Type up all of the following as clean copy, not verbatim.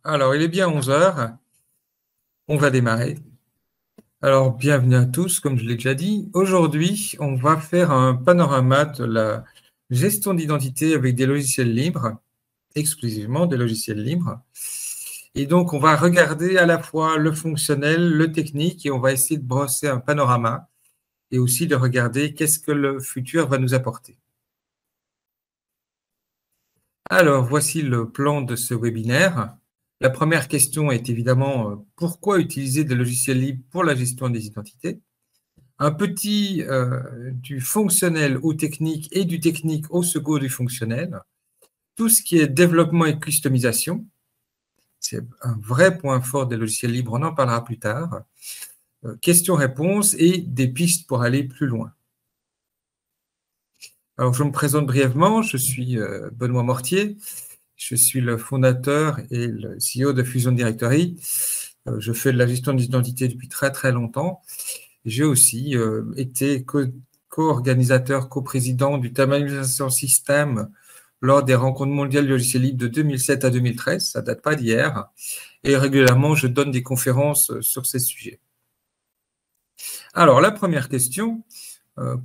Alors, il est bien 11 heures. On va démarrer. Alors, bienvenue à tous, comme je l'ai déjà dit. Aujourd'hui, on va faire un panorama de la gestion d'identité avec des logiciels libres, exclusivement des logiciels libres. Et donc, on va regarder à la fois le fonctionnel, le technique, et on va essayer de brosser un panorama et aussi de regarder qu'est-ce que le futur va nous apporter. Alors, voici le plan de ce webinaire. La première question est évidemment pourquoi utiliser des logiciels libres pour la gestion des identités? Un petit du fonctionnel au technique et du technique au secours du fonctionnel. Tout ce qui est développement et customisation, c'est un vrai point fort des logiciels libres, on en parlera plus tard. Questions-réponses et des pistes pour aller plus loin. Alors, je me présente brièvement, je suis Benoît Mortier. Je suis le fondateur et le CEO de Fusion Directory. Je fais de la gestion des identités depuis très, très longtemps. J'ai aussi été co-organisateur, co-président du Thermalisation System lors des rencontres mondiales du logiciel libre de 2007 à 2013. Ça ne date pas d'hier. Et régulièrement, je donne des conférences sur ces sujets. Alors, la première question,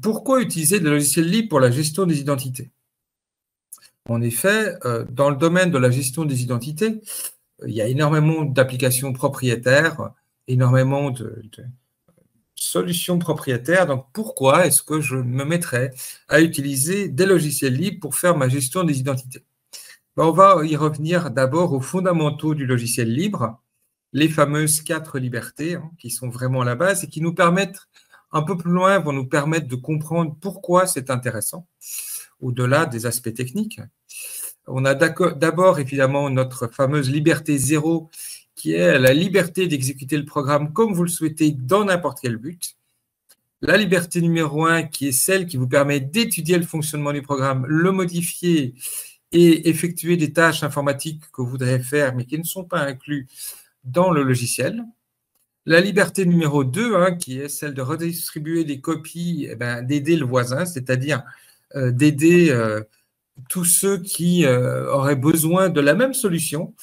pourquoi utiliser des logiciels libres pour la gestion des identités? En effet, dans le domaine de la gestion des identités, il y a énormément d'applications propriétaires, énormément de solutions propriétaires. Donc, pourquoi est-ce que je me mettrais à utiliser des logiciels libres pour faire ma gestion des identités? On va y revenir d'abord aux fondamentaux du logiciel libre, les fameuses 4 libertés qui sont vraiment la base et qui nous permettent, un peu plus loin, vont nous permettre de comprendre pourquoi c'est intéressant, au-delà des aspects techniques. On a d'abord, évidemment, notre fameuse liberté 0, qui est la liberté d'exécuter le programme comme vous le souhaitez dans n'importe quel but. La liberté numéro 1, qui est celle qui vous permet d'étudier le fonctionnement du programme, le modifier et effectuer des tâches informatiques que vous voudrez faire, mais qui ne sont pas incluses dans le logiciel. La liberté numéro 2, qui est celle de redistribuer des copies, d'aider le voisin, c'est-à-dire d'aider tous ceux qui auraient besoin de la même solution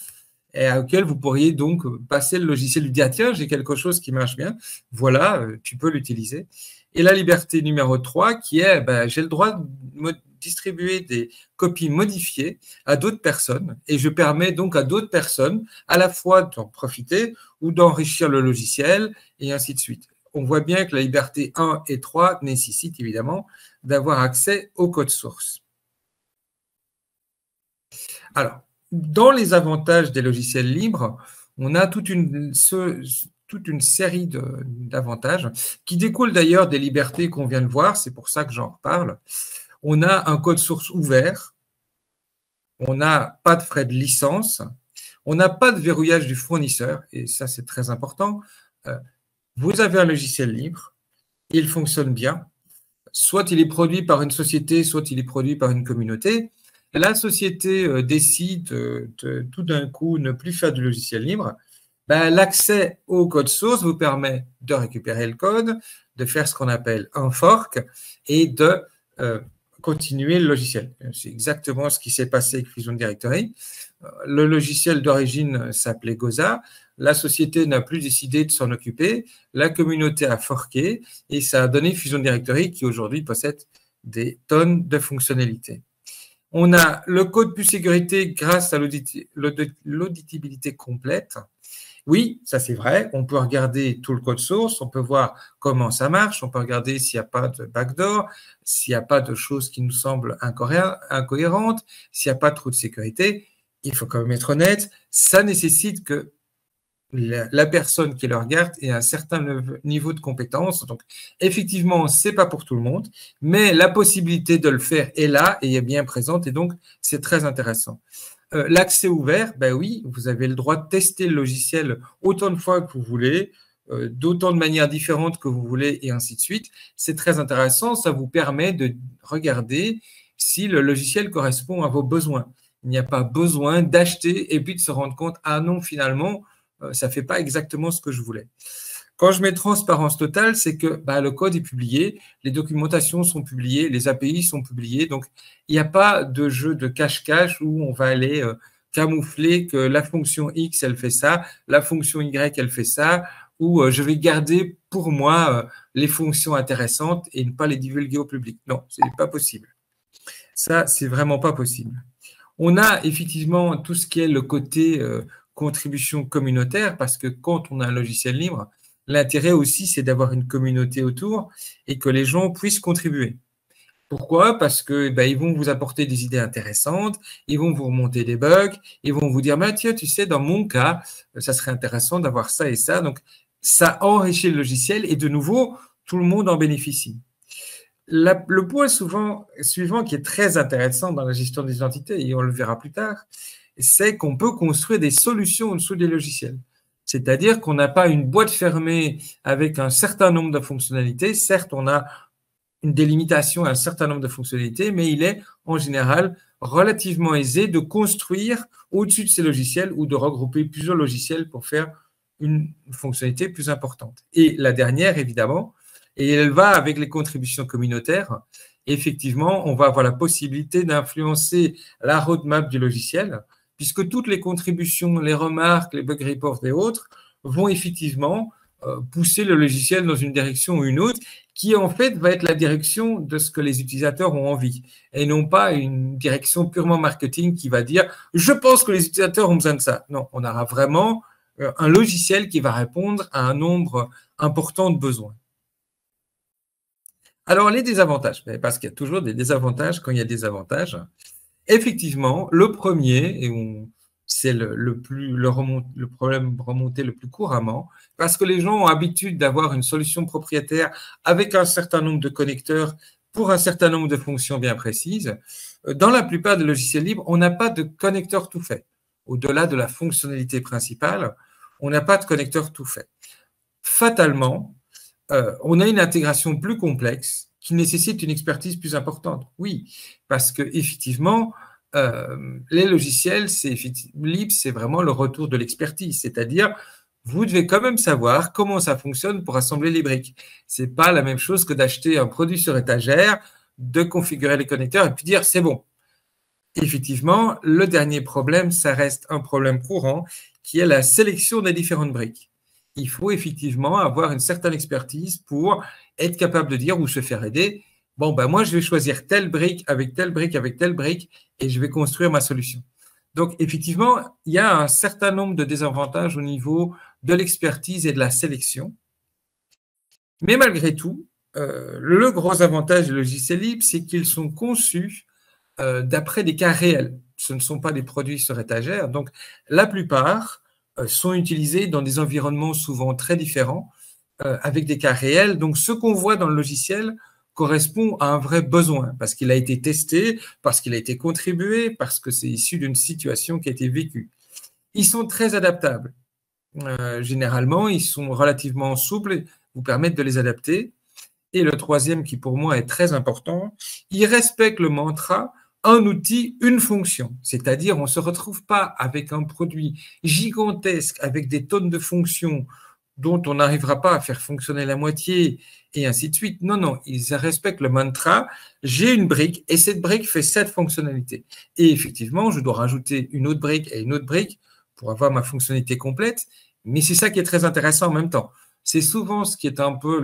et auquel vous pourriez donc passer le logiciel, lui dire tiens, j'ai quelque chose qui marche bien, voilà, tu peux l'utiliser. Et la liberté numéro 3 qui est j'ai le droit de distribuer des copies modifiées à d'autres personnes et je permets donc à d'autres personnes à la fois d'en profiter ou d'enrichir le logiciel et ainsi de suite. On voit bien que la liberté 1 et 3 nécessitent évidemment d'avoir accès au code source. Alors, dans les avantages des logiciels libres, on a toute une série d'avantages qui découlent d'ailleurs des libertés qu'on vient de voir, c'est pour ça que j'en reparle. On a un code source ouvert, on n'a pas de frais de licence, on n'a pas de verrouillage du fournisseur, et ça c'est très important. Vous avez un logiciel libre, il fonctionne bien, soit il est produit par une société, soit il est produit par une communauté. La société décide tout d'un coup ne plus faire du logiciel libre, l'accès au code source vous permet de récupérer le code, de faire ce qu'on appelle un fork et de continuer le logiciel. C'est exactement ce qui s'est passé avec Fusion Directory. Le logiciel d'origine s'appelait Goza. La société n'a plus décidé de s'en occuper. La communauté a forqué et ça a donné Fusion Directory qui aujourd'hui possède des tonnes de fonctionnalités. On a le code plus sécurité grâce à l'auditabilité complète. Oui, ça c'est vrai, on peut regarder tout le code source, on peut voir comment ça marche, on peut regarder s'il n'y a pas de backdoor, s'il n'y a pas de choses qui nous semblent incohérentes, s'il n'y a pas trop de sécurité. Il faut quand même être honnête, ça nécessite que la personne qui le regarde ait un certain niveau de compétence. Donc, effectivement, ce n'est pas pour tout le monde, mais la possibilité de le faire est là et est bien présente et donc, c'est très intéressant. L'accès ouvert, oui, vous avez le droit de tester le logiciel autant de fois que vous voulez, d'autant de manières différentes que vous voulez et ainsi de suite. C'est très intéressant, ça vous permet de regarder si le logiciel correspond à vos besoins. Il n'y a pas besoin d'acheter et puis de se rendre compte, ah non, finalement, ça ne fait pas exactement ce que je voulais. Quand je mets transparence totale, c'est que le code est publié, les documentations sont publiées, les API sont publiées, donc il n'y a pas de jeu de cache-cache où on va aller camoufler que la fonction X, elle fait ça, la fonction Y, elle fait ça, ou je vais garder pour moi les fonctions intéressantes et ne pas les divulguer au public. Non, ce n'est pas possible. Ça, c'est vraiment pas possible. On a effectivement tout ce qui est le côté contribution communautaire, parce que quand on a un logiciel libre, l'intérêt aussi, c'est d'avoir une communauté autour et que les gens puissent contribuer. Pourquoi? Parce que ils vont vous apporter des idées intéressantes, ils vont vous remonter des bugs, ils vont vous dire, tiens, tu sais, dans mon cas, ça serait intéressant d'avoir ça et ça. Donc, ça enrichit le logiciel et de nouveau, tout le monde en bénéficie. Le point suivant qui est très intéressant dans la gestion des identités, et on le verra plus tard, c'est qu'on peut construire des solutions en dessous des logiciels. C'est-à-dire qu'on n'a pas une boîte fermée avec un certain nombre de fonctionnalités. Certes, on a une délimitation à un certain nombre de fonctionnalités, mais il est en général relativement aisé de construire au-dessus de ces logiciels ou de regrouper plusieurs logiciels pour faire une fonctionnalité plus importante. Et la dernière, évidemment, et elle va avec les contributions communautaires. Effectivement, on va avoir la possibilité d'influencer la roadmap du logiciel, puisque toutes les contributions, les remarques, les bug reports et autres vont effectivement pousser le logiciel dans une direction ou une autre, qui en fait va être la direction de ce que les utilisateurs ont envie, et non pas une direction purement marketing qui va dire « je pense que les utilisateurs ont besoin de ça ». Non, on aura vraiment un logiciel qui va répondre à un nombre important de besoins. Alors, les désavantages, parce qu'il y a toujours des désavantages quand il y a des avantages. Effectivement, le premier, et c'est le problème remonté le plus couramment, parce que les gens ont l'habitude d'avoir une solution propriétaire avec un certain nombre de connecteurs pour un certain nombre de fonctions bien précises. Dans la plupart des logiciels libres, on n'a pas de connecteur tout fait. Au-delà de la fonctionnalité principale, on n'a pas de connecteur tout fait. Fatalement, on a une intégration plus complexe qui nécessite une expertise plus importante. Oui, parce que effectivement, les logiciels libres, c'est vraiment le retour de l'expertise. C'est-à-dire, vous devez quand même savoir comment ça fonctionne pour assembler les briques. C'est pas la même chose que d'acheter un produit sur étagère, de configurer les connecteurs et puis dire c'est bon. Effectivement, le dernier problème, ça reste un problème courant qui est la sélection des différentes briques. Il faut effectivement avoir une certaine expertise pour être capable de dire ou se faire aider. Bon, moi, je vais choisir telle brique avec telle brique avec telle brique et je vais construire ma solution. Donc, effectivement, il y a un certain nombre de désavantages au niveau de l'expertise et de la sélection. Mais malgré tout, le gros avantage des logiciels libres, c'est qu'ils sont conçus d'après des cas réels. Ce ne sont pas des produits sur étagère. Donc, la plupart sont utilisés dans des environnements souvent très différents, avec des cas réels. Donc, ce qu'on voit dans le logiciel correspond à un vrai besoin, parce qu'il a été testé, parce qu'il a été contribué, parce que c'est issu d'une situation qui a été vécue. Ils sont très adaptables. Généralement, ils sont relativement souples, vous permettent de les adapter. Et le troisième, qui pour moi est très important, ils respectent le mantra un outil, une fonction. C'est-à-dire, on ne se retrouve pas avec un produit gigantesque, avec des tonnes de fonctions dont on n'arrivera pas à faire fonctionner la moitié, et ainsi de suite. Non, non, ils respectent le mantra. J'ai une brique, et cette brique fait cette fonctionnalité. Et effectivement, je dois rajouter une autre brique et une autre brique pour avoir ma fonctionnalité complète, mais c'est ça qui est très intéressant en même temps. C'est souvent ce qui est un peu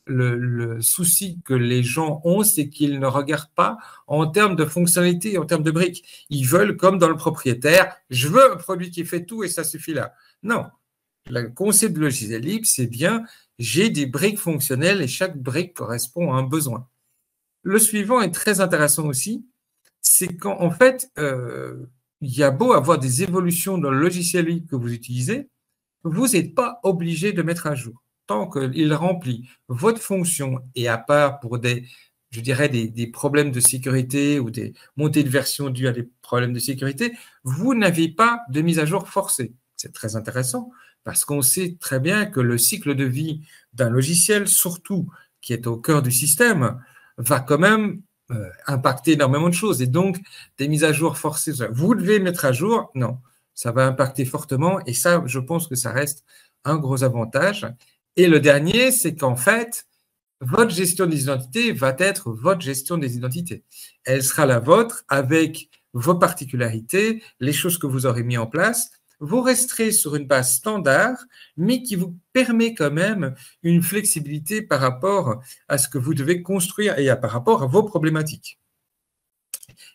le souci que les gens ont, c'est qu'ils ne regardent pas en termes de fonctionnalité, en termes de briques. Ils veulent, comme dans le propriétaire, je veux un produit qui fait tout et ça suffit là. Non, le concept de logiciel libre, c'est bien, j'ai des briques fonctionnelles et chaque brique correspond à un besoin. Le suivant est très intéressant aussi, c'est qu'en fait, il y a beau avoir des évolutions dans le logiciel libre que vous utilisez, vous n'êtes pas obligé de mettre à jour. Tant qu'il remplit votre fonction, et à part pour des problèmes de sécurité ou des montées de version dues à des problèmes de sécurité, vous n'avez pas de mise à jour forcée. C'est très intéressant parce qu'on sait très bien que le cycle de vie d'un logiciel, surtout qui est au cœur du système, va quand même impacter énormément de choses. Et donc, des mises à jour forcées, vous devez mettre à jour, non, ça va impacter fortement. Et ça, je pense que ça reste un gros avantage. Et le dernier, c'est qu'en fait, votre gestion des identités va être votre gestion des identités. Elle sera la vôtre avec vos particularités, les choses que vous aurez mis en place. Vous resterez sur une base standard, mais qui vous permet quand même une flexibilité par rapport à ce que vous devez construire et par rapport à vos problématiques,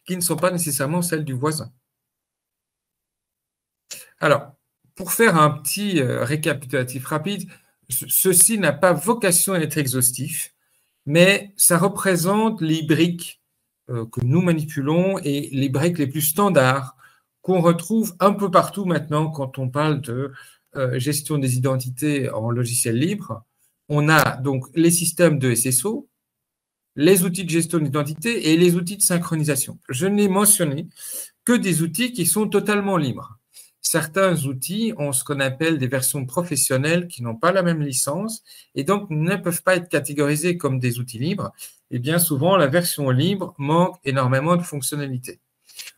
qui ne sont pas nécessairement celles du voisin. Alors, pour faire un petit récapitulatif rapide, ceci n'a pas vocation à être exhaustif, mais ça représente les briques que nous manipulons et les briques les plus standards qu'on retrouve un peu partout maintenant quand on parle de gestion des identités en logiciel libre. On a donc les systèmes de SSO, les outils de gestion d'identité et les outils de synchronisation. Je n'ai mentionné que des outils qui sont totalement libres. Certains outils ont ce qu'on appelle des versions professionnelles qui n'ont pas la même licence et donc ne peuvent pas être catégorisés comme des outils libres. Et bien souvent, la version libre manque énormément de fonctionnalités.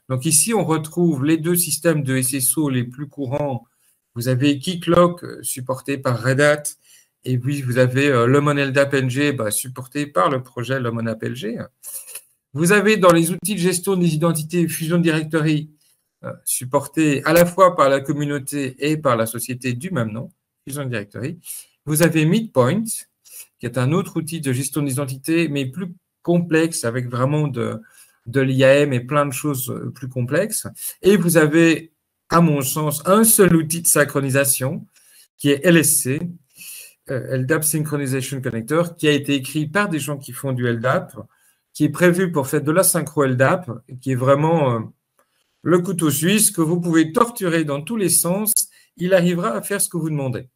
Donc ici, on retrouve les deux systèmes de SSO les plus courants. Vous avez Keycloak, supporté par Red Hat, et puis vous avez LemonLDAP NG, supporté par le projet LemonLDAP NG. Vous avez dans les outils de gestion des identités Fusion Directory, supporté à la fois par la communauté et par la société du même nom, Fusion Directory. Vous avez Midpoint, qui est un autre outil de gestion des identités, mais plus complexe, avec vraiment de l'IAM et plein de choses plus complexes. Et vous avez, à mon sens, un seul outil de synchronisation, qui est LSC, LDAP Synchronization Connector, qui a été écrit par des gens qui font du LDAP, qui est prévu pour faire de la synchro LDAP, qui est vraiment le couteau suisse que vous pouvez torturer dans tous les sens. Il arrivera à faire ce que vous demandez.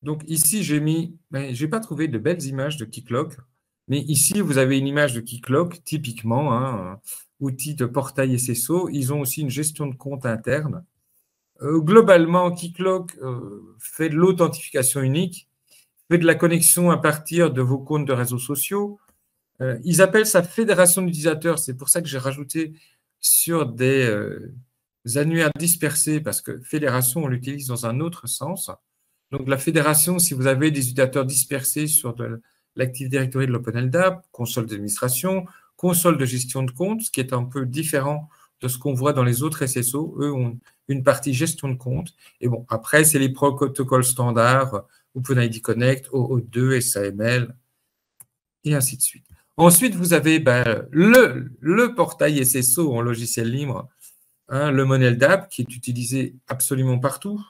Donc ici, j'ai pas trouvé de belles images de Keycloak, mais ici, vous avez une image de Keycloak, typiquement, un outil de portail SSO. Ils ont aussi une gestion de compte interne. Globalement, Keycloak fait de l'authentification unique, fait de la connexion à partir de vos comptes de réseaux sociaux. Ils appellent ça fédération d'utilisateurs. C'est pour ça que j'ai rajouté sur des annuaires dispersés, parce que fédération, on l'utilise dans un autre sens. Donc, la fédération, si vous avez des utilisateurs dispersés sur de l'Active Directory de l'OpenLDAP, console d'administration, console de gestion de compte, ce qui est un peu différent de ce qu'on voit dans les autres SSO. Eux ont une partie gestion de compte. Et bon, après, c'est les protocoles standards, OpenID Connect, OO2, SAML, et ainsi de suite. Ensuite, vous avez le portail SSO en logiciel libre, le MonLDAP, qui est utilisé absolument partout,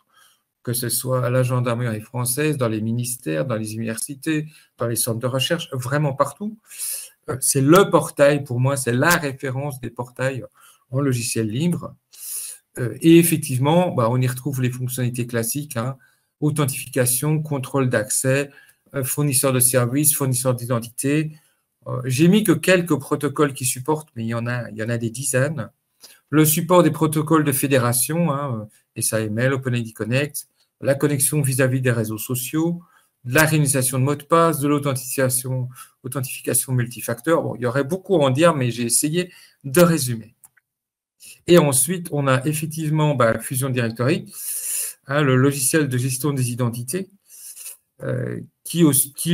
que ce soit à la gendarmerie française, dans les ministères, dans les universités, dans les centres de recherche, vraiment partout. C'est le portail, pour moi, c'est la référence des portails en logiciel libre. Et effectivement, on y retrouve les fonctionnalités classiques, authentification, contrôle d'accès, fournisseur de services, fournisseur d'identité. J'ai mis que quelques protocoles qui supportent, mais il y en a des dizaines. Le support des protocoles de fédération, SAML, OpenID Connect, la connexion vis-à-vis des réseaux sociaux, de la réinitialisation de mots de passe, de l'authentification multifacteur. Bon, il y aurait beaucoup à en dire, mais j'ai essayé de résumer. Et ensuite, on a effectivement Fusion Directory, le logiciel de gestion des identités, qui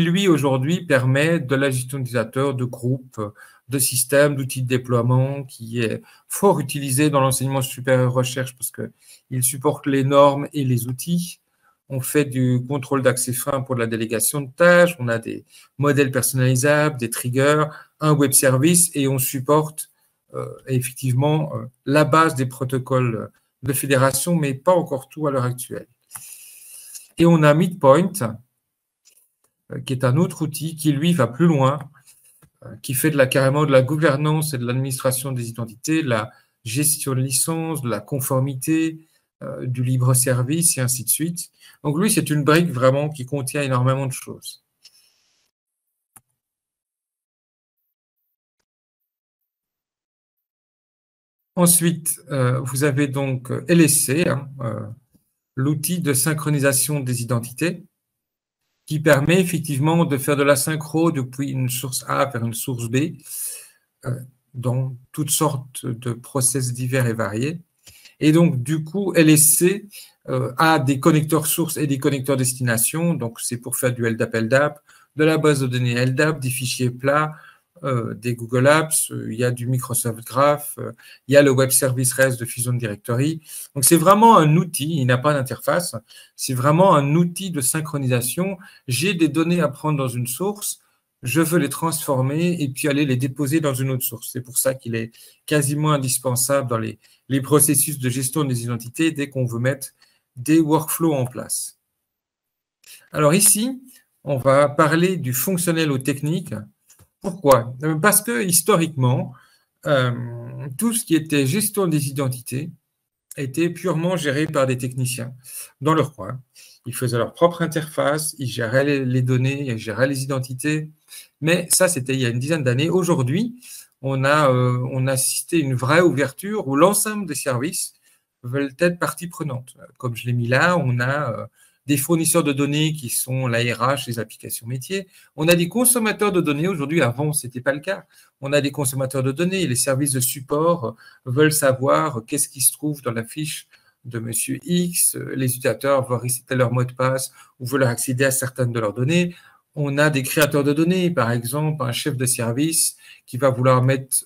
lui, aujourd'hui, permet de la gestion d'utilisateurs, de groupes, de systèmes, d'outils de déploiement, qui est fort utilisé dans l'enseignement supérieur recherche parce qu'il supporte les normes et les outils. On fait du contrôle d'accès fin pour de la délégation de tâches, on a des modèles personnalisables, des triggers, un web service et on supporte effectivement la base des protocoles de fédération, mais pas encore tout à l'heure actuelle. Et on a Midpoint, qui est un autre outil qui, lui, va plus loin, qui fait carrément de la gouvernance et de l'administration des identités, de la gestion de licences, de la conformité, du libre service et ainsi de suite. Donc lui, c'est une brique vraiment qui contient énormément de choses. Ensuite, vous avez donc LSC, l'outil de synchronisation des identités, qui permet effectivement de faire de la synchro depuis une source A vers une source B, dans toutes sortes de process divers et variés. Et donc, du coup, LSC a des connecteurs sources et des connecteurs destination. Donc, c'est pour faire du LDAP-LDAP, de la base de données LDAP, des fichiers plats, des Google Apps, il y a du Microsoft Graph, il y a le Web Service REST de Fusion Directory. Donc, c'est vraiment un outil, il n'a pas d'interface, c'est vraiment un outil de synchronisation. J'ai des données à prendre dans une source, je veux les transformer et puis aller les déposer dans une autre source. C'est pour ça qu'il est quasiment indispensable dans les processus de gestion des identités dès qu'on veut mettre des workflows en place. Alors ici, on va parler du fonctionnel au technique. Pourquoi? Parce que historiquement, tout ce qui était gestion des identités était purement géré par des techniciens dans leur coin. Ils faisaient leur propre interface, ils géraient les données, ils géraient les identités. Mais ça, c'était il y a une dizaine d'années. Aujourd'hui, on a assisté à une vraie ouverture où l'ensemble des services veulent être partie prenante. Comme je l'ai mis là, on a des fournisseurs de données qui sont la RH, les applications métiers. On a des consommateurs de données. Aujourd'hui, avant, ce n'était pas le cas. On a des consommateurs de données. Les services de support veulent savoir qu'est-ce qui se trouve dans la fiche de Monsieur X. Les utilisateurs veulent resetter leur mot de passe ou veulent accéder à certaines de leurs données. On a des créateurs de données, par exemple, un chef de service qui va vouloir mettre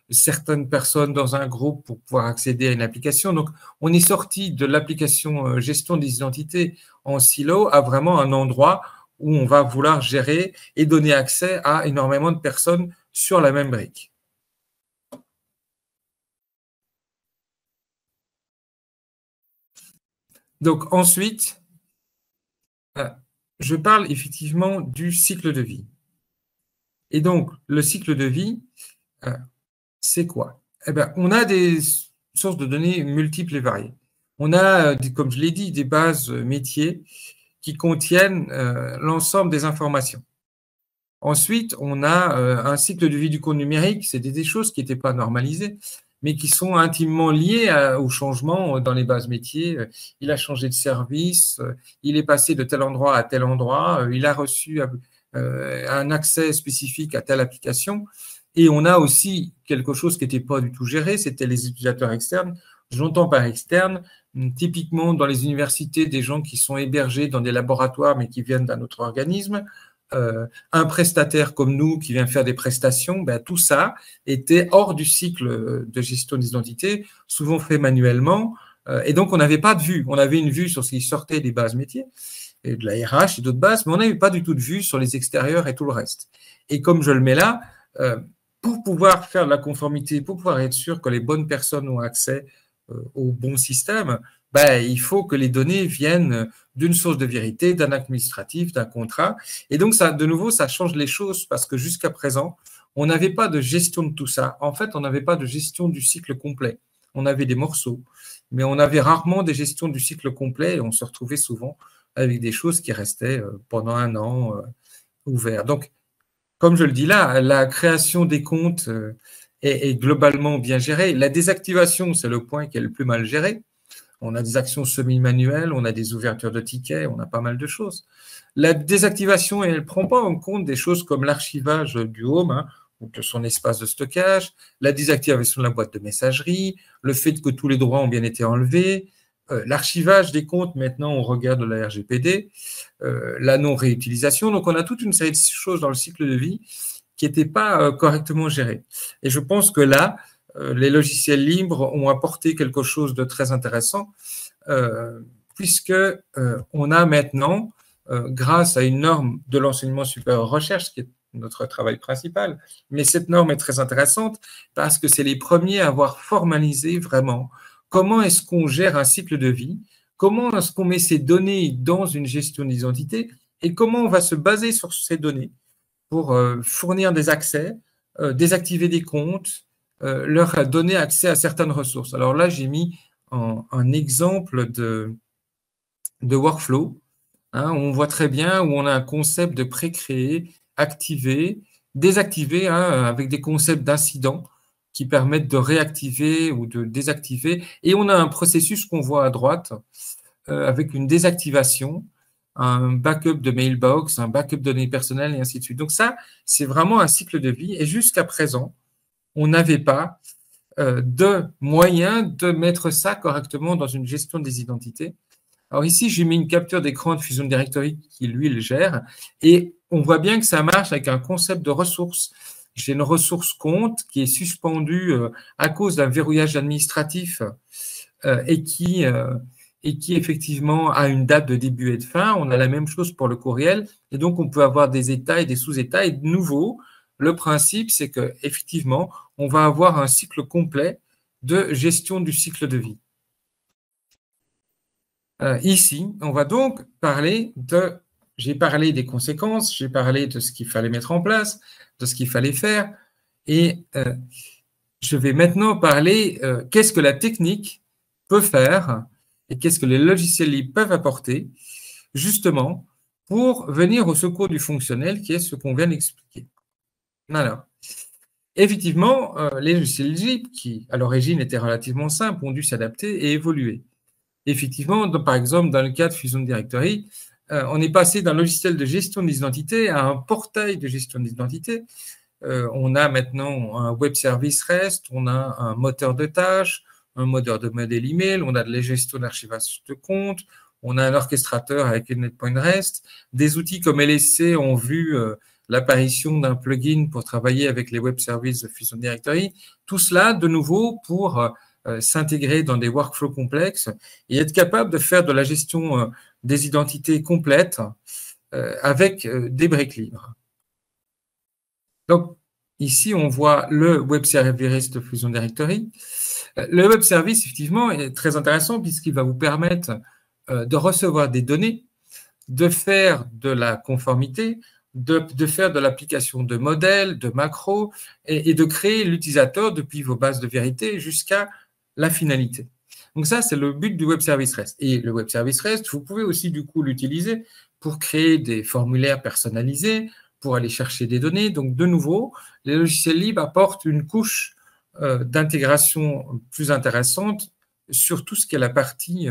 certaines personnes dans un groupe pour pouvoir accéder à une application. Donc, on est sorti de l'application gestion des identités en silo à vraiment un endroit où on va vouloir gérer et donner accès à énormément de personnes sur la même brique. Donc, ensuite, je parle effectivement du cycle de vie. Et donc, le cycle de vie, c'est quoi? Eh bien, on a des sources de données multiples et variées. On a, comme je l'ai dit, des bases métiers qui contiennent l'ensemble des informations. Ensuite, on a un cycle de vie du compte numérique, c'est des choses qui n'étaient pas normalisées, mais qui sont intimement liées au changement dans les bases métiers. Il a changé de service, il est passé de tel endroit à tel endroit, il a reçu un accès spécifique à telle application. Et on a aussi quelque chose qui n'était pas du tout géré, c'était les utilisateurs externes. J'entends par externe, typiquement dans les universités, des gens qui sont hébergés dans des laboratoires, mais qui viennent d'un autre organisme. Un prestataire comme nous qui vient faire des prestations, ben, tout ça était hors du cycle de gestion d'identité, souvent fait manuellement. Et donc, on n'avait pas de vue. On avait une vue sur ce qui sortait des bases métiers, et de la RH et d'autres bases, mais on n'avait pas du tout de vue sur les extérieurs et tout le reste. Et comme je le mets là, pour pouvoir faire de la conformité, pour pouvoir être sûr que les bonnes personnes ont accès au bon système, ben, il faut que les données viennent d'une source de vérité, d'un acte administratif, d'un contrat. Et donc, ça, de nouveau, ça change les choses parce que jusqu'à présent, on n'avait pas de gestion de tout ça. En fait, on n'avait pas de gestion du cycle complet. On avait des morceaux, mais on avait rarement des gestions du cycle complet et on se retrouvait souvent avec des choses qui restaient pendant un an ouvertes. Donc, comme je le dis là, la création des comptes est globalement bien gérée. La désactivation, c'est le point qui est le plus mal géré. On a des actions semi-manuelles, on a des ouvertures de tickets, on a pas mal de choses. La désactivation, elle ne prend pas en compte des choses comme l'archivage du home ou de son espace de stockage, la désactivation de la boîte de messagerie, le fait que tous les droits ont bien été enlevés, l'archivage des comptes, maintenant on regarde la RGPD, la non-réutilisation. Donc on a toute une série de choses dans le cycle de vie qui n'étaient pas correctement gérées. Et je pense que là, les logiciels libres ont apporté quelque chose de très intéressant puisque on a maintenant, grâce à une norme de l'enseignement supérieur recherche, qui est notre travail principal, mais cette norme est très intéressante parce que c'est les premiers à avoir formalisé vraiment comment est-ce qu'on gère un cycle de vie, comment est-ce qu'on met ces données dans une gestion d'identité et comment on va se baser sur ces données pour fournir des accès, désactiver des comptes, leur donner accès à certaines ressources. Alors là, j'ai mis un exemple de workflow. On voit très bien où on a un concept de pré-créer, activer, désactiver, avec des concepts d'incidents qui permettent de réactiver ou de désactiver. Et on a un processus qu'on voit à droite avec une désactivation, un backup de mailbox, un backup de données personnelles et ainsi de suite. Donc ça, c'est vraiment un cycle de vie. Et jusqu'à présent, on n'avait pas de moyen de mettre ça correctement dans une gestion des identités. Alors ici, j'ai mis une capture d'écran de Fusion Directory qui, lui, le gère. Et on voit bien que ça marche avec un concept de ressources. j'ai une ressource compte qui est suspendue à cause d'un verrouillage administratif et qui effectivement a une date de début et de fin. On a la même chose pour le courriel et donc on peut avoir des états et des sous-états. Et de nouveau, le principe, c'est que effectivement, on va avoir un cycle complet de gestion du cycle de vie. Ici, on va donc parler de, j'ai parlé des conséquences, j'ai parlé de ce qu'il fallait mettre en place, de ce qu'il fallait faire, et je vais maintenant parler qu'est-ce que la technique peut faire et qu'est-ce que les logiciels libres peuvent apporter, justement, pour venir au secours du fonctionnel, qui est ce qu'on vient d'expliquer. Alors, effectivement, les logiciels libres, qui à l'origine étaient relativement simples, ont dû s'adapter et évoluer. Effectivement, par exemple, dans le cas de Fusion Directory, on est passé d'un logiciel de gestion des identités à un portail de gestion des identités. On a maintenant un web service REST, on a un moteur de tâches, un moteur de modèle email, on a de la gestion d'archivage de comptes, on a un orchestrateur avec une NetPoint REST. Des outils comme LSC ont vu l'apparition d'un plugin pour travailler avec les web services de Fusion Directory. Tout cela, de nouveau, pour s'intégrer dans des workflows complexes et être capable de faire de la gestion des identités complètes avec des briques libres. Donc, ici, on voit le web service de Fusion Directory. Le web service, effectivement, est très intéressant puisqu'il va vous permettre de recevoir des données, de faire de la conformité, de faire de l'application de modèles, de macros et de créer l'utilisateur depuis vos bases de vérité jusqu'à la finalité. Donc ça, c'est le but du web service REST. Et le web service REST, vous pouvez aussi du coup l'utiliser pour créer des formulaires personnalisés, pour aller chercher des données. Donc de nouveau, les logiciels libres apportent une couche d'intégration plus intéressante sur tout ce qui est la partie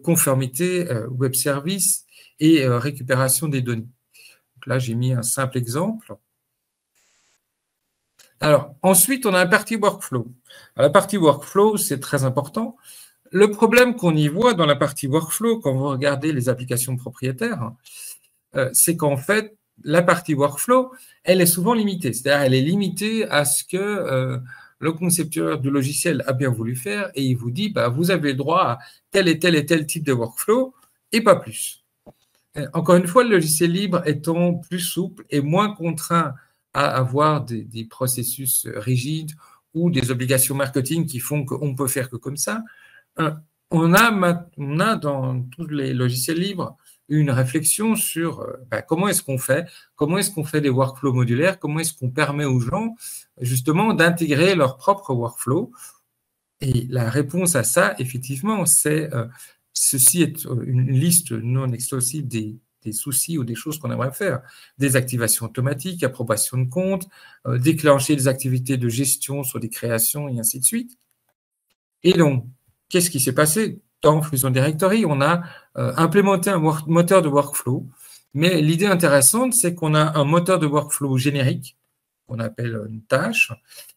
conformité, web service et récupération des données. Donc là, j'ai mis un simple exemple. Alors, ensuite, on a la partie workflow. Alors, la partie workflow, c'est très important. Le problème qu'on y voit dans la partie workflow, quand vous regardez les applications propriétaires, c'est qu'en fait, la partie workflow, elle est souvent limitée. C'est-à-dire, elle est limitée à ce que le concepteur du logiciel a bien voulu faire et il vous dit, bah, vous avez droit à tel et tel et tel type de workflow et pas plus. Encore une fois, le logiciel libre étant plus souple et moins contraint à avoir des processus rigides ou des obligations marketing qui font qu'on ne peut faire que comme ça, on a dans tous les logiciels libres une réflexion sur comment est-ce qu'on fait des workflows modulaires, comment est-ce qu'on permet aux gens justement d'intégrer leur propre workflow. Et la réponse à ça, effectivement, c'est ceci est une liste non exhaustive des soucis ou des choses qu'on aimerait faire. Des activations automatiques, approbation de compte, déclencher des activités de gestion sur des créations et ainsi de suite. Et donc, qu'est-ce qui s'est passé? Dans Fusion Directory, on a implémenté un moteur de workflow, mais l'idée intéressante, c'est qu'on a un moteur de workflow générique, qu'on appelle une tâche,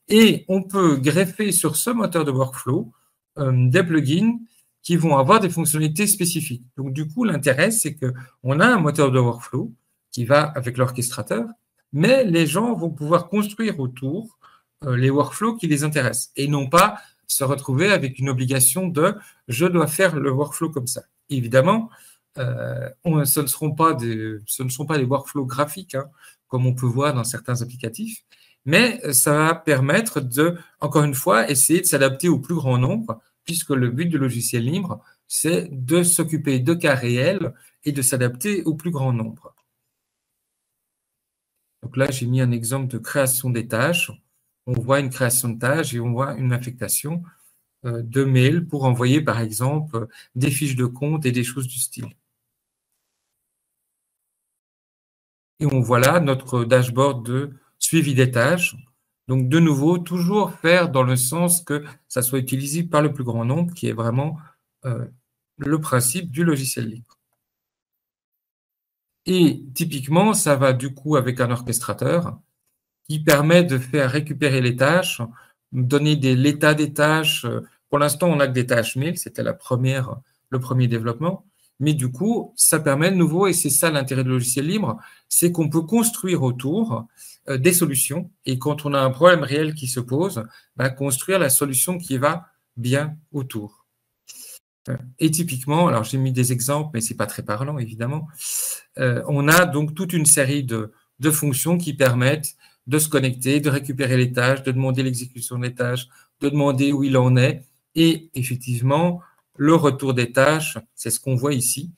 et on peut greffer sur ce moteur de workflow des plugins qui vont avoir des fonctionnalités spécifiques. Donc, du coup, l'intérêt, c'est qu'on a un moteur de workflow qui va avec l'orchestrateur, mais les gens vont pouvoir construire autour les workflows qui les intéressent et non pas se retrouver avec une obligation de « je dois faire le workflow comme ça ». Évidemment, ce ne sont pas des workflows graphiques, hein, comme on peut voir dans certains applicatifs, mais ça va permettre de, encore une fois, essayer de s'adapter au plus grand nombre, puisque le but du logiciel libre, c'est de s'occuper de cas réels et de s'adapter au plus grand nombre. Donc là, j'ai mis un exemple de création des tâches. On voit une création de tâches et on voit une affectation de mail pour envoyer, par exemple, des fiches de compte et des choses du style. Et on voit là notre dashboard de suivi des tâches. Donc, de nouveau, toujours faire dans le sens que ça soit utilisé par le plus grand nombre, qui est vraiment le principe du logiciel libre. Et typiquement, ça va du coup avec un orchestrateur qui permet de faire récupérer les tâches, donner l'état des tâches. Pour l'instant, on n'a que des tâches mail, c'était le premier développement. Mais du coup, ça permet de nouveau, et c'est ça l'intérêt du logiciel libre, c'est qu'on peut construire autour des solutions. Et quand on a un problème réel qui se pose, construire la solution qui va bien autour. Et typiquement, alors j'ai mis des exemples, mais ce n'est pas très parlant, évidemment. On a donc toute une série de fonctions qui permettent de se connecter, de récupérer les tâches, de demander l'exécution des tâches, de demander où il en est. Et effectivement, le retour des tâches, c'est ce qu'on voit ici.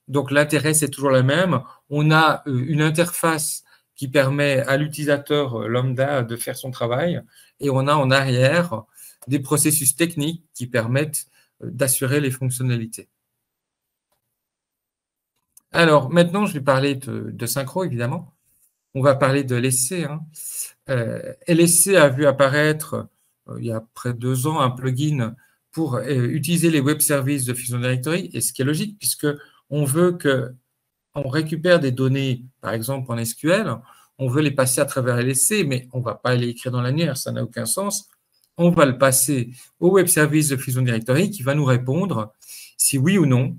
Donc l'intérêt, c'est toujours le même. On a une interface qui permet à l'utilisateur lambda de faire son travail. Et on a en arrière des processus techniques qui permettent d'assurer les fonctionnalités. Alors, maintenant, je vais parler de Synchro, évidemment. On va parler de LSC. LSC a vu apparaître, il y a près de 2 ans, un plugin pour utiliser les web services de Fusion Directory, et ce qui est logique, puisqu'on veut qu'on récupère des données, par exemple en SQL, on veut les passer à travers LSC, mais on ne va pas les écrire dans l'annuaire, ça n'a aucun sens. On va le passer au web service de Fusion Directory qui va nous répondre si oui ou non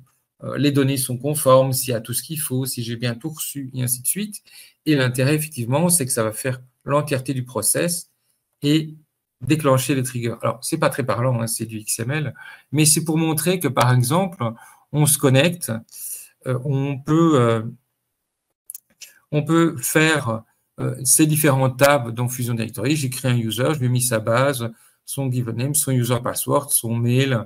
les données sont conformes, s'il y a tout ce qu'il faut, si j'ai bien tout reçu, et ainsi de suite. Et l'intérêt, effectivement, c'est que ça va faire l'entièreté du process et déclencher les triggers. Alors, ce n'est pas très parlant, c'est du XML, mais c'est pour montrer que, par exemple, on se connecte, on peut faire ces différentes tables dans Fusion Directory. J'ai créé un user, je lui ai mis sa base, son given name, son user password, son mail,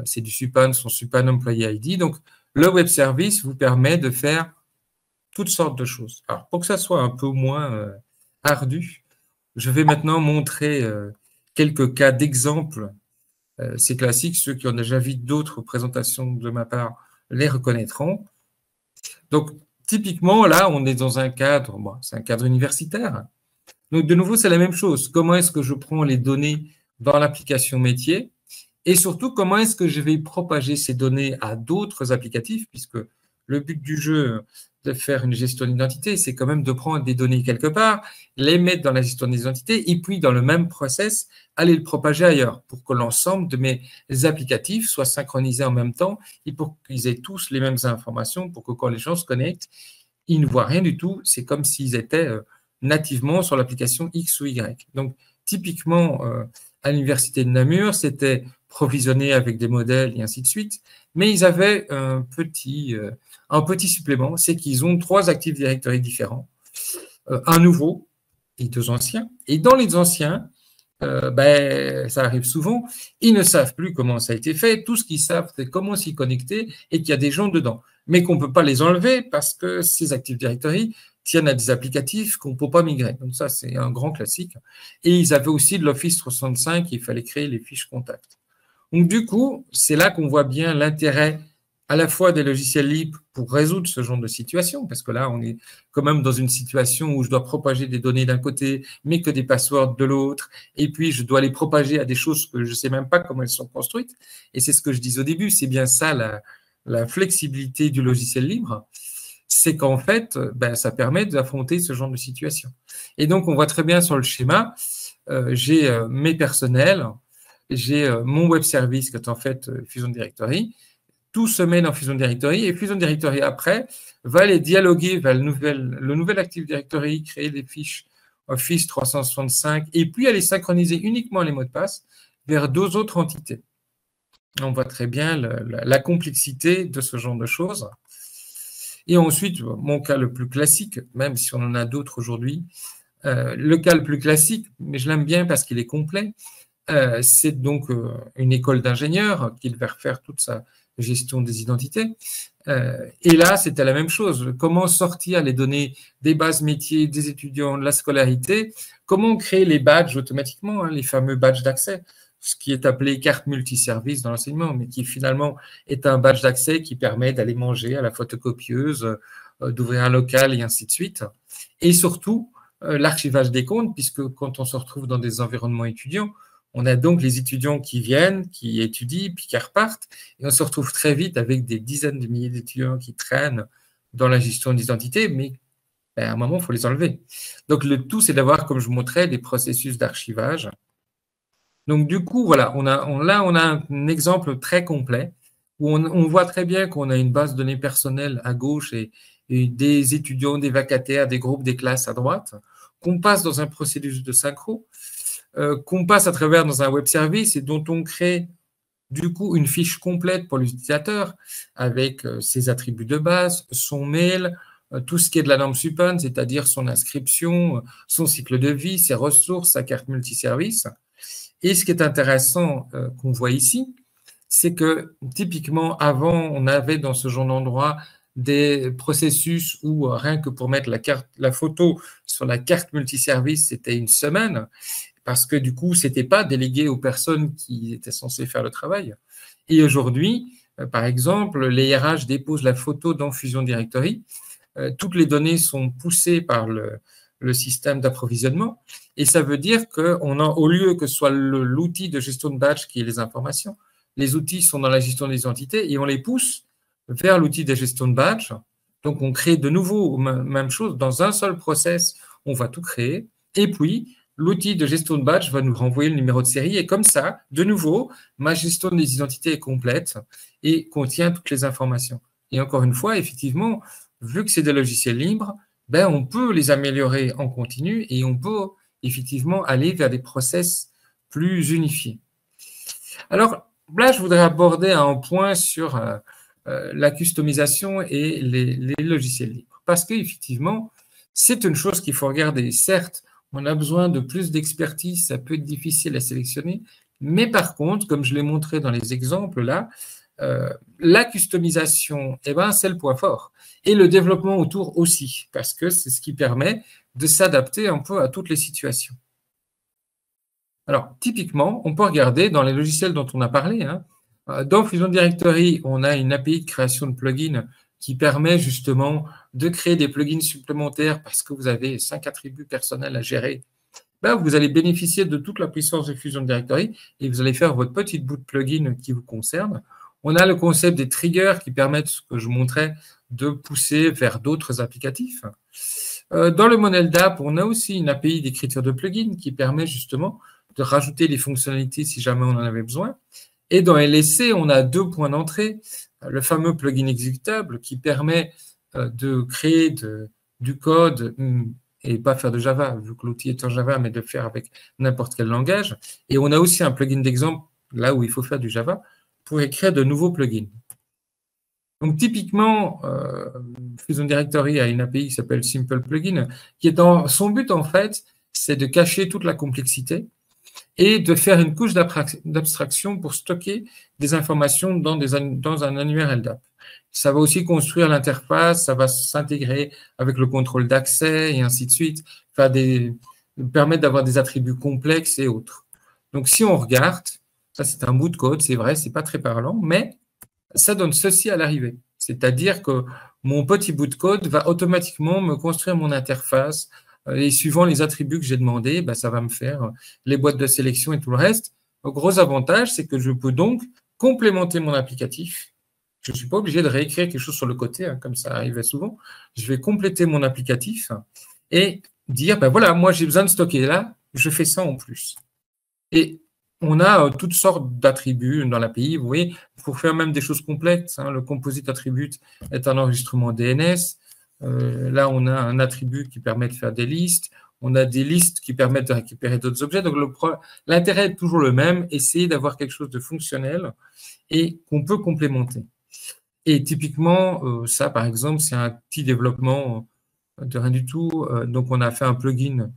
c'est du Supan, son Supan Employee ID. Donc, le web service vous permet de faire toutes sortes de choses. Alors, pour que ça soit un peu moins ardu, je vais maintenant montrer quelques cas d'exemples. C'est classique, ceux qui ont déjà vu d'autres présentations de ma part les reconnaîtront. Donc, typiquement, là, on est dans un cadre, c'est un cadre universitaire. Donc, de nouveau, c'est la même chose. Comment est-ce que je prends les données dans l'application métier? Et surtout, comment est-ce que je vais propager ces données à d'autres applicatifs, puisque le but du jeu de faire une gestion d'identité, c'est quand même de prendre des données quelque part, les mettre dans la gestion des identités, et puis dans le même process, aller le propager ailleurs, pour que l'ensemble de mes applicatifs soient synchronisés en même temps, et pour qu'ils aient tous les mêmes informations, pour que quand les gens se connectent, ils ne voient rien du tout, c'est comme s'ils étaient nativement sur l'application X ou Y. Donc, typiquement, à l'université de Namur, c'était provisionné avec des modèles et ainsi de suite, mais ils avaient un petit supplément, c'est qu'ils ont 3 Active Directory différents, un nouveau et 2 anciens. Et dans les anciens, ça arrive souvent, ils ne savent plus comment ça a été fait, tout ce qu'ils savent, c'est comment s'y connecter et qu'il y a des gens dedans, mais qu'on ne peut pas les enlever parce que ces Active Directory tiennent à des applicatifs qu'on ne peut pas migrer. Donc ça, c'est un grand classique. Et ils avaient aussi de l'Office 365, il fallait créer les fiches contacts. Donc du coup, c'est là qu'on voit bien l'intérêt à la fois des logiciels libres pour résoudre ce genre de situation, parce que là, on est quand même dans une situation où je dois propager des données d'un côté, mais que des passwords de l'autre, et puis je dois les propager à des choses que je ne sais même pas comment elles sont construites. Et c'est ce que je disais au début, c'est bien ça la flexibilité du logiciel libre, c'est qu'en fait, ça permet d'affronter ce genre de situation. Et donc, on voit très bien sur le schéma, j'ai mes personnels, j'ai mon web service qui est en fait Fusion Directory. Tout se met dans Fusion Directory et Fusion Directory après va aller dialoguer vers le nouvel Active Directory, créer des fiches Office 365 et puis aller synchroniser uniquement les mots de passe vers 2 autres entités. On voit très bien la complexité de ce genre de choses. Et ensuite, mon cas le plus classique, même si on en a d'autres aujourd'hui, le cas le plus classique, mais je l'aime bien parce qu'il est complet, c'est donc une école d'ingénieurs qui va refaire toute sa gestion des identités. Et là, c'était la même chose. Comment sortir les données des bases métiers, des étudiants, de la scolarité? Comment créer les badges automatiquement, les fameux badges d'accès, ce qui est appelé carte multiservice dans l'enseignement, mais qui finalement est un badge d'accès qui permet d'aller manger à la photocopieuse, d'ouvrir un local et ainsi de suite. Et surtout, l'archivage des comptes, puisque quand on se retrouve dans des environnements étudiants, on a donc les étudiants qui viennent, qui étudient, puis qui repartent, et on se retrouve très vite avec des dizaines de milliers d'étudiants qui traînent dans la gestion d'identité, mais à un moment, il faut les enlever. Donc, le tout, c'est d'avoir, comme je vous montrais, des processus d'archivage. Donc, du coup, voilà, là, on a un exemple très complet où on voit très bien qu'on a une base de données personnelle à gauche et des étudiants, des vacataires, des groupes, des classes à droite, qu'on passe dans un processus de synchro, qu'on passe à travers dans un web service et dont on crée du coup une fiche complète pour l'utilisateur avec ses attributs de base, son mail, tout ce qui est de la norme SUPAN, c'est-à-dire son inscription, son cycle de vie, ses ressources, sa carte multiservice. Et ce qui est intéressant qu'on voit ici, c'est que typiquement avant, on avait dans ce genre d'endroit des processus où rien que pour mettre la photo sur la carte multiservice, c'était une semaine, parce que du coup, c'était pas délégué aux personnes qui étaient censées faire le travail. Et aujourd'hui, par exemple, les RH déposent la photo dans Fusion Directory. Toutes les données sont poussées par le système d'approvisionnement. Et ça veut dire qu'on a, au lieu que ce soit l'outil de gestion de batch qui ait les informations, les outils sont dans la gestion des entités et on les pousse vers l'outil de gestion de batch. Donc, on crée de nouveau, même chose, dans un seul process, on va tout créer. Et puis, l'outil de gestion de batch va nous renvoyer le numéro de série. Et comme ça, de nouveau, ma gestion des identités est complète et contient toutes les informations. Et encore une fois, effectivement, vu que c'est des logiciels libres, ben, on peut les améliorer en continu et on peut effectivement aller vers des process plus unifiés. Alors là, je voudrais aborder un point sur la customisation et les logiciels libres. Parce qu'effectivement, c'est une chose qu'il faut regarder. Certes, on a besoin de plus d'expertise, ça peut être difficile à sélectionner, mais par contre, comme je l'ai montré dans les exemples là, la customisation, eh ben, c'est le point fort. Et le développement autour aussi, parce que c'est ce qui permet de s'adapter un peu à toutes les situations. Alors, typiquement, on peut regarder dans les logiciels dont on a parlé. Dans Fusion Directory, on a une API de création de plugins qui permet justement de créer des plugins supplémentaires parce que vous avez 5 attributs personnels à gérer. Ben, vous allez bénéficier de toute la puissance de Fusion Directory et vous allez faire votre petite bout de plugin qui vous concerne. On a le concept des triggers qui permettent, ce que je montrais, de pousser vers d'autres applicatifs. Dans le modèle d'app, on a aussi une API d'écriture de plugins qui permet justement de rajouter les fonctionnalités si jamais on en avait besoin. Et dans LSC, on a 2 points d'entrée. Le fameux plugin exécutable qui permet de créer du code et pas faire de Java, vu que l'outil est en Java, mais de faire avec n'importe quel langage. Et on a aussi un plugin d'exemple, là où il faut faire du Java, pour écrire de nouveaux plugins. Donc, typiquement, Fusion Directory a une API qui s'appelle Simple Plugin, qui est son but, en fait, c'est de cacher toute la complexité et de faire une couche d'abstraction pour stocker des informations dans un annuaire LDAP. Ça va aussi construire l'interface, ça va s'intégrer avec le contrôle d'accès et ainsi de suite, permettre d'avoir des attributs complexes et autres. Donc, si on regarde, ça c'est un bout de code, c'est vrai, c'est pas très parlant, mais ça donne ceci à l'arrivée. C'est-à-dire que mon petit bout de code va automatiquement me construire mon interface et suivant les attributs que j'ai demandé, ben, ça va me faire les boîtes de sélection et tout le reste. Le gros avantage, c'est que je peux donc complémenter mon applicatif. Je ne suis pas obligé de réécrire quelque chose sur le côté, comme ça arrivait souvent. Je vais compléter mon applicatif et dire, ben voilà, moi j'ai besoin de stocker là, je fais ça en plus. Et on a toutes sortes d'attributs dans l'API. Vous voyez, pour faire même des choses complexes, le composite attribute est un enregistrement DNS. Là, on a un attribut qui permet de faire des listes. On a des listes qui permettent de récupérer d'autres objets. Donc, l'intérêt est toujours le même, essayer d'avoir quelque chose de fonctionnel et qu'on peut complémenter. Et typiquement, ça, par exemple, c'est un petit développement de rien du tout. Donc, on a fait un plugin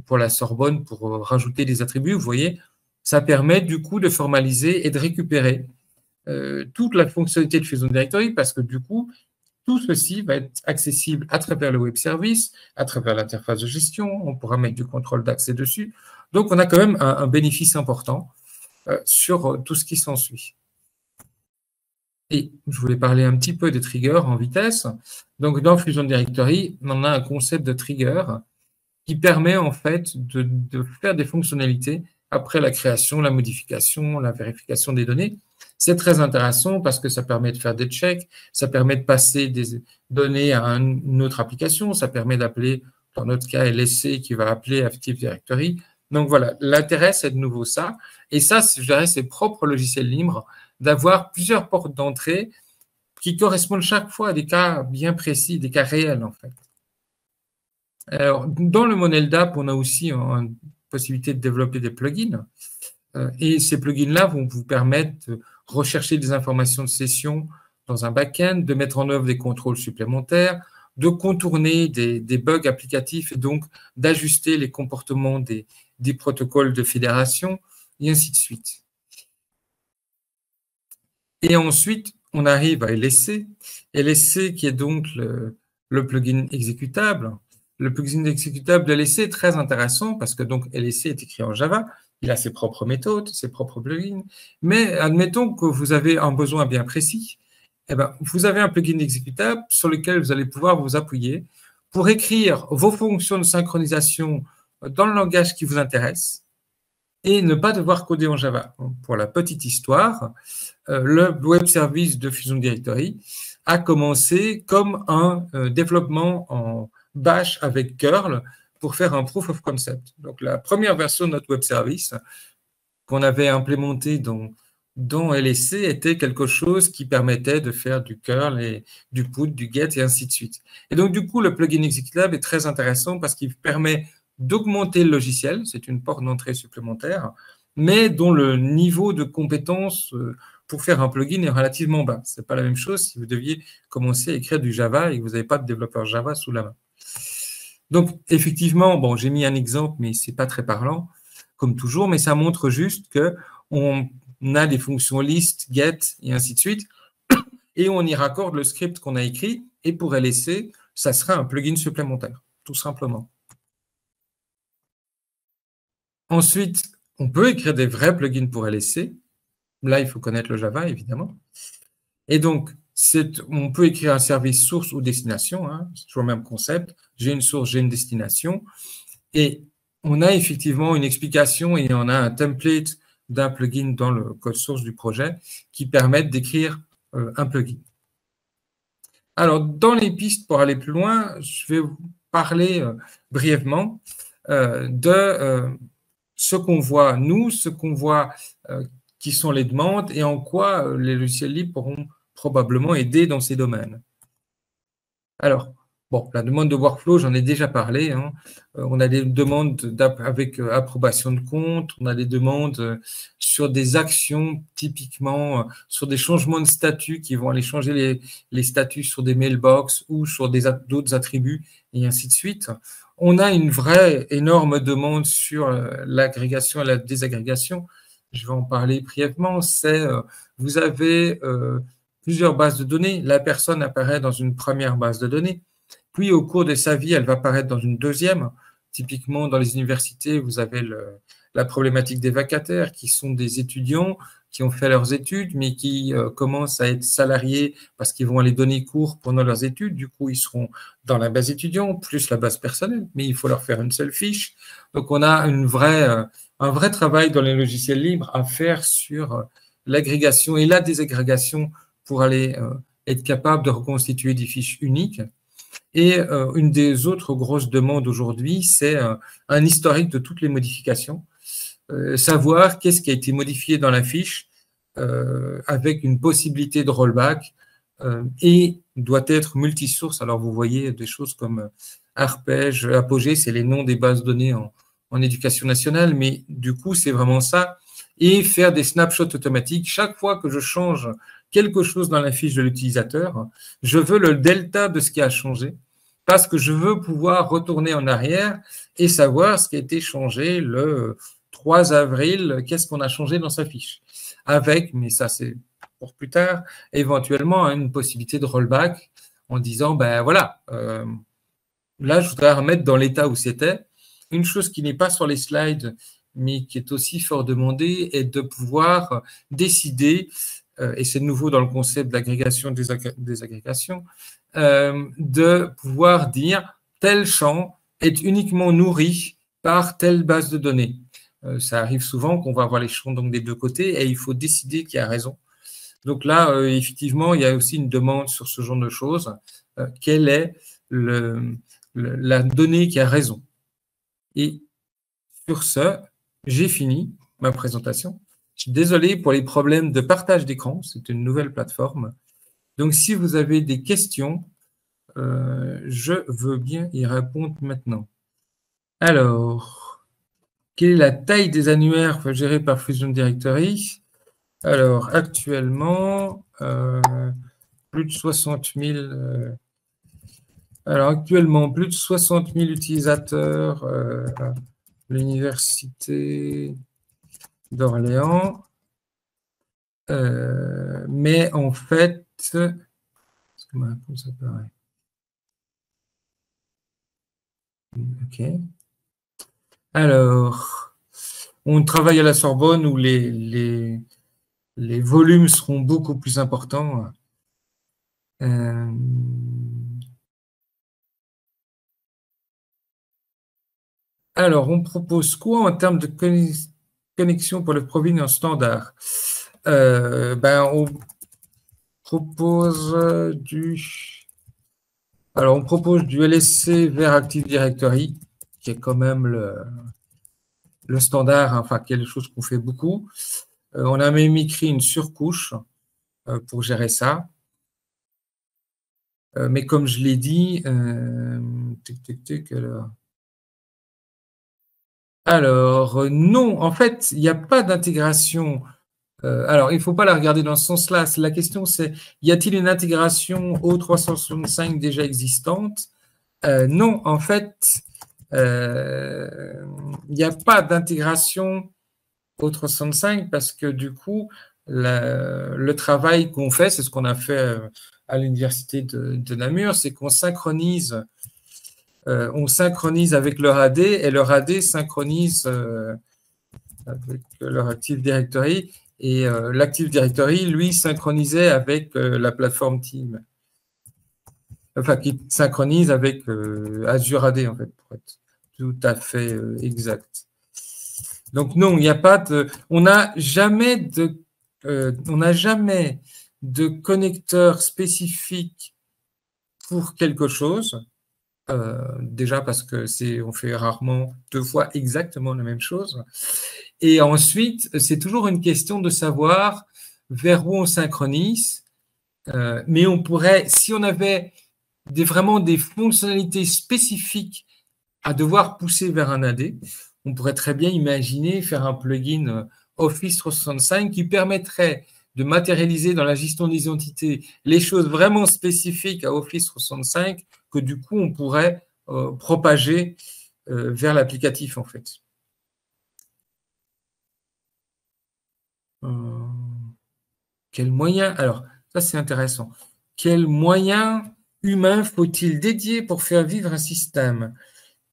pour la Sorbonne pour rajouter des attributs. Vous voyez, ça permet du coup de formaliser et de récupérer toute la fonctionnalité de Fusion Directory parce que du coup, tout ceci va être accessible à travers le web service, à travers l'interface de gestion. On pourra mettre du contrôle d'accès dessus. Donc, on a quand même un bénéfice important sur tout ce qui s'ensuit. Et je voulais parler un petit peu des triggers en vitesse. Donc, dans Fusion Directory, on a un concept de trigger qui permet en fait de faire des fonctionnalités après la création, la modification, la vérification des données. C'est très intéressant parce que ça permet de faire des checks, ça permet de passer des données à une autre application, ça permet d'appeler, dans notre cas, LSC qui va appeler Active Directory. Donc voilà, l'intérêt, c'est de nouveau ça. Et ça, je dirais, c'est propre au logiciel libre d'avoir plusieurs portes d'entrée qui correspondent chaque fois à des cas bien précis, des cas réels en fait. Alors, dans le modèle d'app, on a aussi une possibilité de développer des plugins. Et ces plugins-là vont vous permettre de rechercher des informations de session dans un back-end, de mettre en œuvre des contrôles supplémentaires, de contourner des bugs applicatifs et donc d'ajuster les comportements des protocoles de fédération, et ainsi de suite. Et ensuite, on arrive à LSC. LSC qui est donc le plugin exécutable. Le plugin exécutable de LSC est très intéressant parce que donc LSC est écrit en Java. Il a ses propres méthodes, ses propres plugins. Mais admettons que vous avez un besoin bien précis. Eh ben, vous avez un plugin exécutable sur lequel vous allez pouvoir vous appuyer pour écrire vos fonctions de synchronisation dans le langage qui vous intéresse et ne pas devoir coder en Java. Pour la petite histoire, le web service de Fusion Directory a commencé comme un développement en Bash avec curl pour faire un proof of concept. Donc, la première version de notre web service qu'on avait implémenté dans LSC était quelque chose qui permettait de faire du curl et du put, du get et ainsi de suite. Et donc, du coup, le plugin exécutable est très intéressant parce qu'il permet d'augmenter le logiciel, c'est une porte d'entrée supplémentaire, mais dont le niveau de compétence pour faire un plugin est relativement bas. Ce n'est pas la même chose si vous deviez commencer à écrire du Java et que vous n'avez pas de développeur Java sous la main. Donc, effectivement, bon, j'ai mis un exemple, mais ce n'est pas très parlant, comme toujours, mais ça montre juste qu'on a des fonctions list, get, et ainsi de suite, et on y raccorde le script qu'on a écrit, et pour LSC, ça sera un plugin supplémentaire, tout simplement. Ensuite, on peut écrire des vrais plugins pour LSC. Là, il faut connaître le Java, évidemment. Et donc, on peut écrire un service source ou destination. Hein, c'est toujours le même concept. J'ai une source, j'ai une destination. Et on a effectivement une explication et on a un template d'un plugin dans le code source du projet qui permettent d'écrire un plugin. Alors, dans les pistes pour aller plus loin, je vais vous parler brièvement de ce qu'on voit, nous, ce qu'on voit qui sont les demandes et en quoi les logiciels libres pourront probablement aider dans ces domaines. Alors, bon, la demande de workflow, j'en ai déjà parlé. Hein. On a des demandes avec approbation de compte, on a des demandes sur des actions, typiquement sur des changements de statut qui vont aller changer les statuts sur des mailbox ou sur d'autres attributs et ainsi de suite. On a une vraie énorme demande sur l'agrégation et la désagrégation. Je vais en parler brièvement. Vous avez plusieurs bases de données. La personne apparaît dans une première base de données. Puis, au cours de sa vie, elle va apparaître dans une deuxième. Typiquement, dans les universités, vous avez la problématique des vacataires, qui sont des étudiants qui ont fait leurs études, mais qui commencent à être salariés parce qu'ils vont aller donner cours pendant leurs études. Du coup, ils seront dans la base étudiant, plus la base personnelle, mais il faut leur faire une seule fiche. Donc, on a un vrai travail dans les logiciels libres à faire sur l'agrégation et la désagrégation pour aller être capable de reconstituer des fiches uniques. Et une des autres grosses demandes aujourd'hui, c'est un historique de toutes les modifications. Savoir qu'est-ce qui a été modifié dans la fiche avec une possibilité de rollback et doit être multisource. Alors, vous voyez des choses comme Arpège, Apogée, c'est les noms des bases de données en éducation nationale, mais du coup, c'est vraiment ça. Et faire des snapshots automatiques. Chaque fois que je change quelque chose dans la fiche de l'utilisateur, je veux le delta de ce qui a changé parce que je veux pouvoir retourner en arrière et savoir ce qui a été changé le 3 avril, qu'est-ce qu'on a changé dans sa fiche. Avec, mais ça c'est pour plus tard, éventuellement une possibilité de rollback en disant, ben voilà, là je voudrais remettre dans l'état où c'était. Une chose qui n'est pas sur les slides, mais qui est aussi fort demandée, est de pouvoir décider, et c'est nouveau dans le concept d'agrégation des agrégations, de pouvoir dire tel champ est uniquement nourri par telle base de données. Ça arrive souvent qu'on va avoir les champs donc, des deux côtés et il faut décider qui a raison. Donc là, effectivement, il y a aussi une demande sur ce genre de choses. Quelle est la donnée qui a raison? Et sur ce, j'ai fini ma présentation. Je suis désolé pour les problèmes de partage d'écran. C'est une nouvelle plateforme. Donc, si vous avez des questions, Je veux bien y répondre maintenant. Alors, quelle est la taille des annuaires gérés par Fusion Directory? Alors, actuellement, plus de 60 000. Alors, actuellement, plus de 60 000 utilisateurs à l'Université d'Orléans. Mais en fait, est-ce que ma réponse apparaît? Ok. Alors, on travaille à la Sorbonne où les volumes seront beaucoup plus importants. Alors, on propose quoi en termes de connexion pour le provisioning en standard? On propose on propose du LSC vers Active Directory, qui est quand même le standard, enfin quelque chose qu'on fait beaucoup. On a même écrit une surcouche pour gérer ça. Mais comme je l'ai dit, alors, non, en fait, il n'y a pas d'intégration. Alors, il ne faut pas la regarder dans ce sens-là. La question, c'est, y a-t-il une intégration O365 déjà existante? Non, en fait, il n'y a pas d'intégration O365 parce que du coup, le travail qu'on fait, c'est ce qu'on a fait à l'université de Namur, c'est qu'on synchronise, avec leur AD et leur AD synchronise avec leur Active Directory et l'Active Directory, lui, synchronisait avec la plateforme Team. Enfin, qui synchronise avec Azure AD, en fait, pour être tout à fait exact. Donc non, il n'y a pas de, on n'a jamais de connecteur spécifique pour quelque chose. Déjà parce que on fait rarement 2 fois exactement la même chose. Et ensuite, c'est toujours une question de savoir vers où on synchronise. Mais on pourrait, si on avait vraiment des fonctionnalités spécifiques à devoir pousser vers un AD, on pourrait très bien imaginer faire un plugin Office 365 qui permettrait de matérialiser dans la gestion des identités les choses vraiment spécifiques à Office 365 que du coup on pourrait propager vers l'applicatif en fait. Quels moyens, alors ça c'est intéressant, quels moyens humains faut-il dédier pour faire vivre un système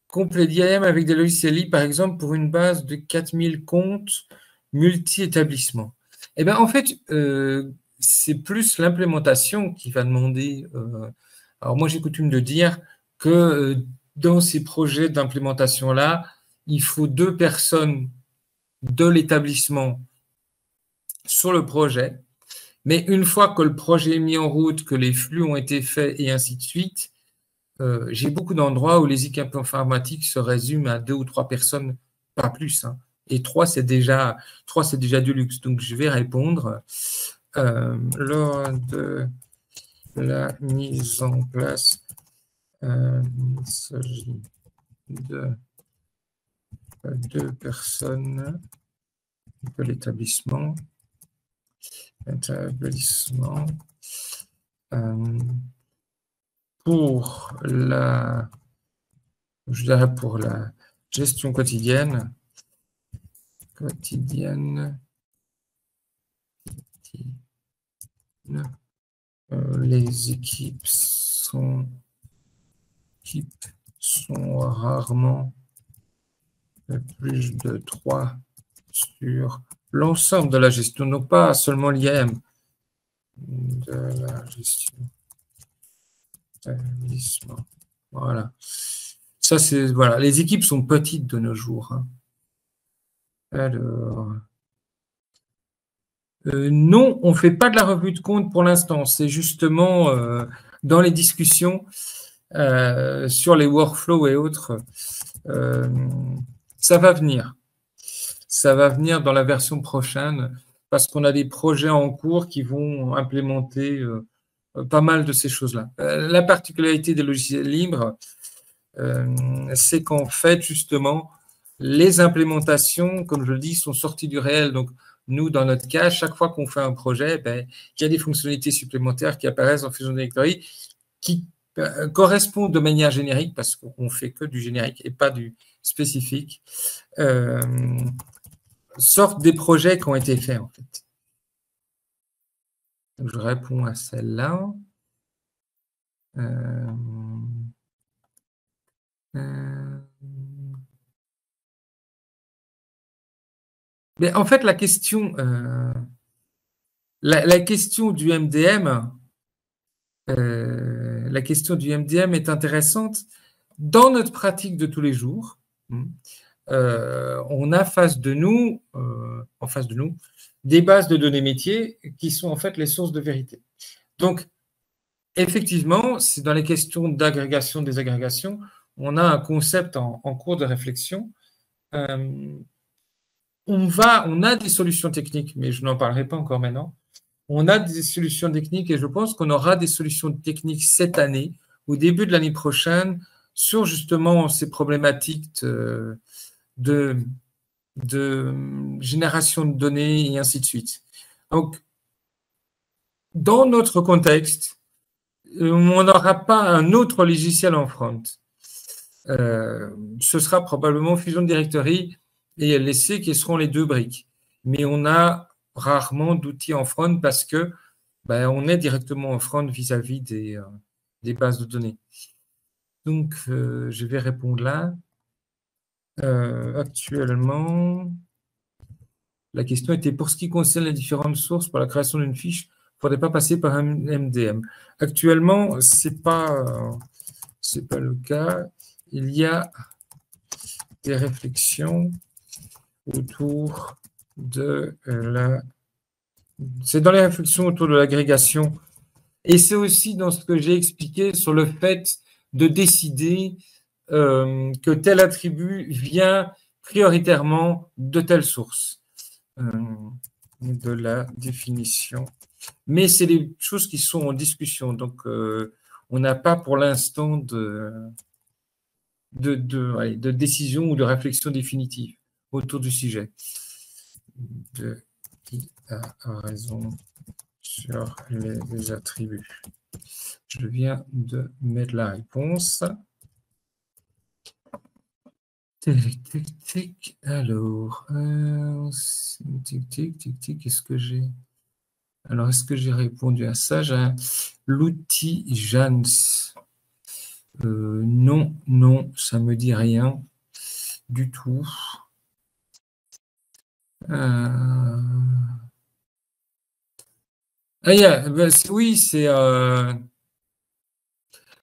complet d'IAM avec des logiciels I, par exemple, pour une base de 4000 comptes multi-établissements? Eh bien, en fait, c'est plus l'implémentation qui va demander. Alors, moi, j'ai coutume de dire que dans ces projets d'implémentation-là, il faut 2 personnes de l'établissement sur le projet. Mais une fois que le projet est mis en route, que les flux ont été faits et ainsi de suite, j'ai beaucoup d'endroits où les équipes informatiques se résument à 2 ou 3 personnes, pas plus. Hein. Et 3, c'est déjà du luxe. Donc, je vais répondre. Lors de la mise en place, il s'agit de 2 personnes de l'établissement. Pour la gestion quotidienne, les équipes sont rarement plus de 3 sur l'ensemble de la gestion, non pas seulement l'IAM, de la gestion d'établissement. Voilà. Ça, c'est, voilà, les équipes sont petites de nos jours. Hein. Alors, non, on ne fait pas de la revue de compte pour l'instant. C'est justement dans les discussions sur les workflows et autres. Ça va venir. Ça va venir dans la version prochaine parce qu'on a des projets en cours qui vont implémenter pas mal de ces choses-là. La particularité des logiciels libres, c'est qu'en fait, justement, les implémentations, comme je le dis, sont sorties du réel. Donc, nous, dans notre cas, chaque fois qu'on fait un projet, il y a des fonctionnalités supplémentaires qui apparaissent en Fusion Directory qui correspondent de manière générique, parce qu'on ne fait que du générique et pas du spécifique, sortent des projets qui ont été faits, en fait. Donc, je réponds à celle-là. Mais en fait, la question du MDM, est intéressante. Dans notre pratique de tous les jours, on a en face de nous des bases de données métiers qui sont en fait les sources de vérité. Donc, effectivement, c'est dans les questions d'agrégation, désagrégation, on a un concept en cours de réflexion. On a des solutions techniques, mais je n'en parlerai pas encore maintenant. On a des solutions techniques et je pense qu'on aura des solutions techniques cette année, au début de l'année prochaine, sur justement ces problématiques de génération de données et ainsi de suite. Donc, dans notre contexte, on n'aura pas un autre logiciel en front. Ce sera probablement Fusion Directory et LSC qui seront les deux briques. Mais on a rarement d'outils en front parce que on est directement en front vis-à-vis des bases de données. Donc, je vais répondre là. Actuellement, la question était pour ce qui concerne les différentes sources pour la création d'une fiche, il ne faudrait pas passer par un MDM. Actuellement, ce n'est pas le cas. Il y a des réflexions autour de c'est dans les réflexions autour de l'agrégation. Et c'est aussi dans ce que j'ai expliqué sur le fait de décider que tel attribut vient prioritairement de telle source de la définition. Mais c'est des choses qui sont en discussion. Donc, on n'a pas pour l'instant de décision ou de réflexion définitive autour du sujet. Qui a raison sur les attributs? Je viens de mettre la réponse. Tic. Alors, tic. Est-ce que j'ai... Alors, est-ce que j'ai répondu à ça? J'ai l'outil Jans. Non, ça me dit rien du tout. Oui, c'est...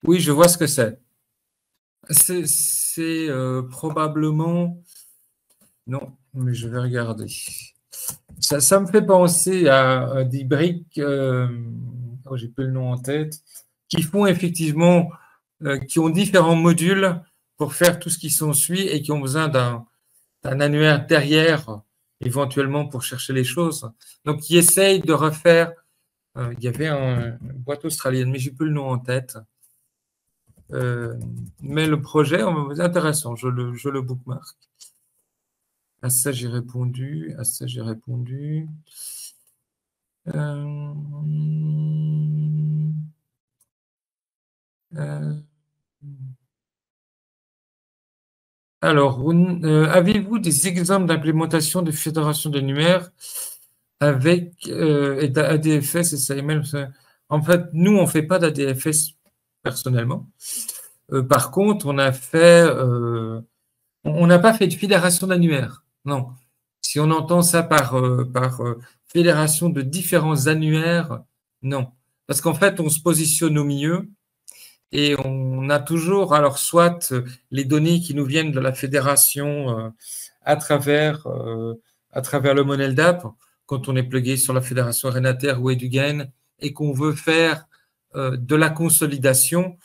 Oui, je vois ce que c'est. C'est probablement... Non, mais je vais regarder. Ça me fait penser à des briques, j'ai plus le nom en tête, qui font effectivement, qui ont différents modules pour faire tout ce qui s'ensuit et qui ont besoin d'un annuaire derrière, éventuellement pour chercher les choses. Donc, qui essayent de refaire... il y avait une boîte australienne, mais j'ai plus le nom en tête. Mais le projet est intéressant, je le bookmark. À ça, j'ai répondu. Alors, avez-vous des exemples d'implémentation de fédération d'annuaires avec ADFS et SAML? En fait, nous, on ne fait pas d'ADFS personnellement. Par contre, on n'a pas fait de fédération d'annuaires. Non. Si on entend ça par fédération de différents annuaires, non. Parce qu'en fait, on se positionne au milieu et on a toujours, alors soit les données qui nous viennent de la fédération à travers le modèle d'app, quand on est plugué sur la fédération Renater ou Edugain et qu'on veut faire de la consolidation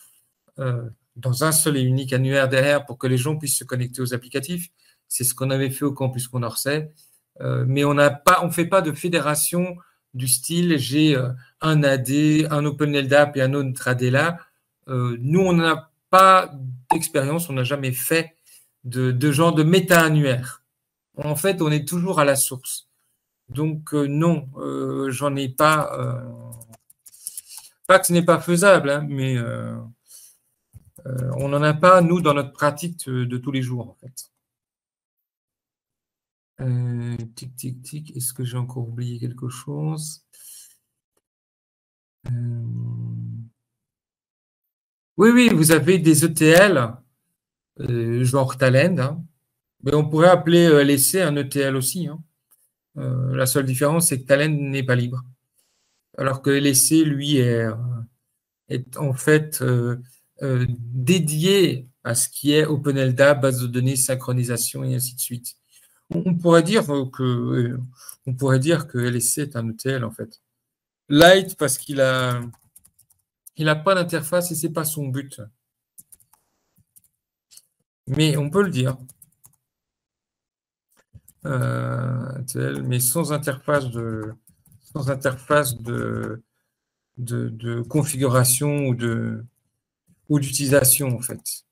dans un seul et unique annuaire derrière pour que les gens puissent se connecter aux applicatifs. C'est ce qu'on avait fait au campus Condorcet. Mais on ne fait pas de fédération du style j'ai un AD, un OpenLDAP et un autre AD là. Nous, on n'a pas d'expérience, on n'a jamais fait de genre de méta-annuaire. En fait, on est toujours à la source. Donc, non, j'en ai pas. Pas que ce n'est pas faisable, hein, mais on n'en a pas, nous, dans notre pratique de tous les jours, en fait. Tic, tic, tic. Est-ce que j'ai encore oublié quelque chose? Oui, oui, vous avez des ETL, genre Talend, hein. Mais on pourrait appeler l'essai un ETL aussi, hein. La seule différence, c'est que Talend n'est pas libre. Alors que l'essai, lui, est en fait dédié à ce qui est OpenLDAP, base de données, synchronisation et ainsi de suite. On pourrait dire que LSC est un ETL en fait. Light parce qu'il a pas d'interface et c'est pas son but. Mais on peut le dire. Mais sans interface de configuration ou d'utilisation en fait.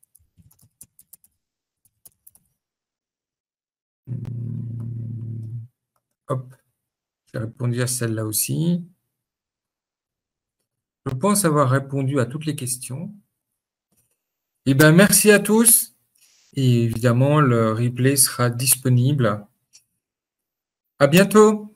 Hop, j'ai répondu à celle-là aussi. Je pense avoir répondu à toutes les questions. Eh bien, merci à tous. Et évidemment, le replay sera disponible. À bientôt.